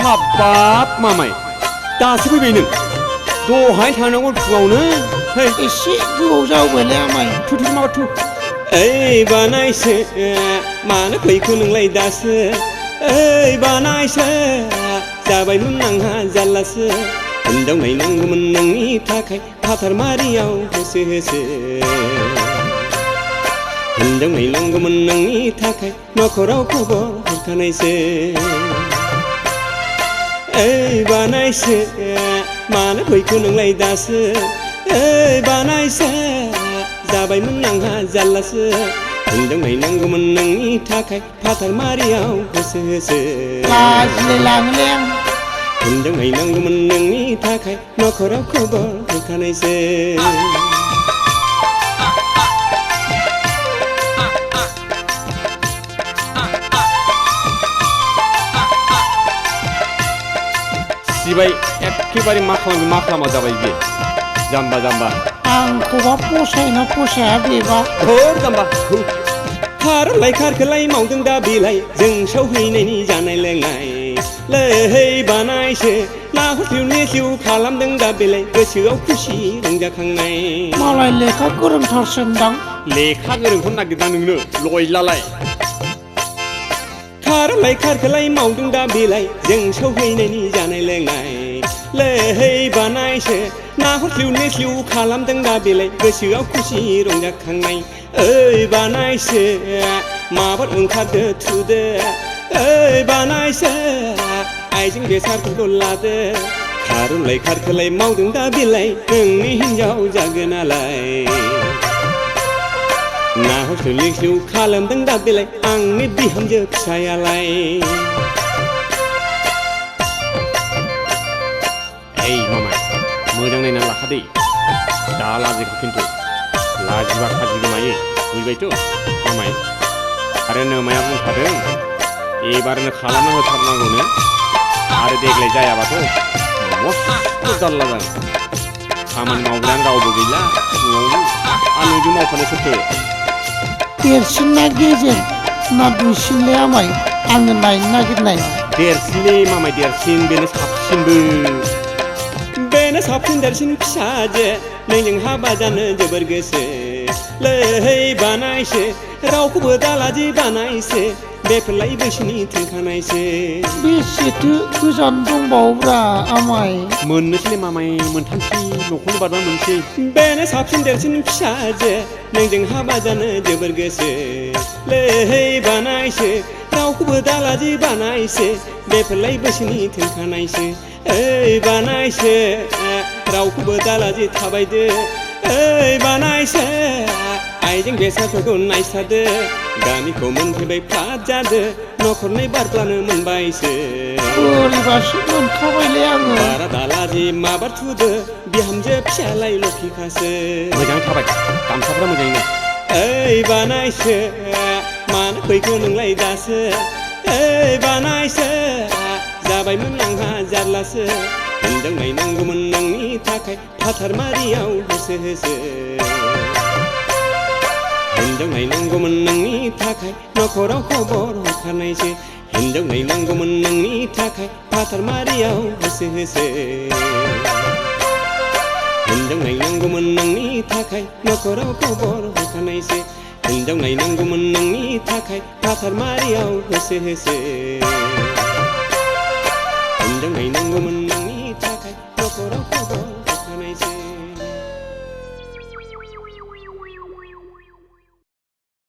हाबाब मामाय दासो फैबाय नों दहाय थांनांगौ फुङावनो एसे गोबाव जाबायलै आमाय थु माबा थु ओइ बानायसो मानो फैखो नोंलाय दासो ओइ बानायसो जाबायमोन आंहा जारलासो हिनजाव नायनांगौमोन नोंनि थाखाय फाथारमारियाव होसो होसो हिनजाव नायनांगौमोन नोंनि थाखाय नखराव खबर हरखानायसो ओइ बानायसो मानो फैखो नोंलाय दासो ओइ बानायसो जाबायमोन आंहा जारलासो हिनजाव नायनांगौमोन नोंनि थाखाय फाथारमारियाव होसो होसो लाजिलाय लाङोलै आं हिनजाव नायनांगौमोन नोंनि थाखाय नखराव खबर हरखानायसो सिबाय एखेबारे मा खालामा जाबाय बे जाम्बा जाम्बा आंखौबा फसायना फसाया बेबा हर जाम्बा खारलाय खारखोलाय मावदों दा बेलाय जों सौहैनायनि जानाय लोंनाय लैहै बानायसो नाहरस्लिउ नेस्लिउ खालामदों दा बेलाय गोसोआव खुसि रंजाखांनाय मालाय लेखा गोरोंथारसोनदां लेखा गोरोंखौ नागिरदां नोंनो लयलालाय खारलाय खारखोलाय मावदों दा बेलाय जों सौहैनायनि जानाय लोंनाय लैहै बानायसो नाहरस्लिउ नेस्लिउ खालामदों दा बेलाय गोसोआव खुसि रंजाखांनाय ओइ बानायसो माबार ओंखारदो थुदो ओइ बानायसो आइजें बेसादफोरखौ लादो खारलाय खारखोलाय मावदों दा बेलाय नोंनि हिनजाव जागोन नालाय नाहरस्लिउ नेस्लिउ खालामदों दा बेलाय आंनि बिहामजो फिसायालाय ओइ मामाय मोजां नायना लाखादै दा लाजिखौ खिन्थु लाजिबा खाजि गोमायो बुझबायथ' मामाय आरो नोमाया बुंखादों एबारनो खालामना होथारनांगौनो आरो देग्लाय जायाबाथ' मस्त जारला जागोन खामानि मावग्रायानो रावबो गैला न'आवनो आरो नोंजों मावफानो सोरथो देरसिन ना गेजेर ना दुइसिनलै आमाय आङो नायनो नागिरनाय देरसिनलै मामाय देरसिन बेनो साबसिनबो बेनो साबसिन देरसिन फिसाजो नोंजों हाबा जानो जोबोर गोसो लैहै बानायसो रावखौबो दालादि बानायसो बेफोरलाय बैसोनि थिंखानायसो बेसेथो गोजान दंबावोब्रा आमाय मोननोसैलै मामाय मोनथामसै न'खौनो बारबा मोनसै बेनो साबसिन देरसिन फिसाजो नोंजों हाबा जानो जोबोर गोसो लैहै बानायसो रावखौबो दालादि बानायसो बेफोरलाय बैसोनि थिंखानायसो ओइ बानायसो रावखौबो दालादि थाबायदो ओइ बानायसो आइजें बेसादफोरखौ नायसादो गामिखौ मोनफैबाय फ्राद जादो न'खरनै बारब्लानो मोनबायसो बोरैबासो मोनखाबायलै आङो बारा दालादि माबार थुदो बिहामजो फिसालाय लखिखासो मोजाङै थाबाय गामसाफ्रा मोजाङैनो ओइ बानायसो मानो फैखो नोंलाय दासो ओइ बानायसो जाबायमोन आंहा जारलासो हिनजाव नायनांगौमोन नोंनि थाखाय फाथारमारियाव होसो होसो हिनजाव नायनांगौमोन नोंनि थाखाय नखराव खबर हरखानायसो हिनजाव नायनांगौमोन नोंनि थाखाय फाथारमारियाव होसो होसो हिनजाव नायनांगौमोन नोंनि थाखाय नखराव खबर हरखानायसो हिनजाव नायनांगौमोन नोंनि थाखाय फाथारमारियाव होसो होसो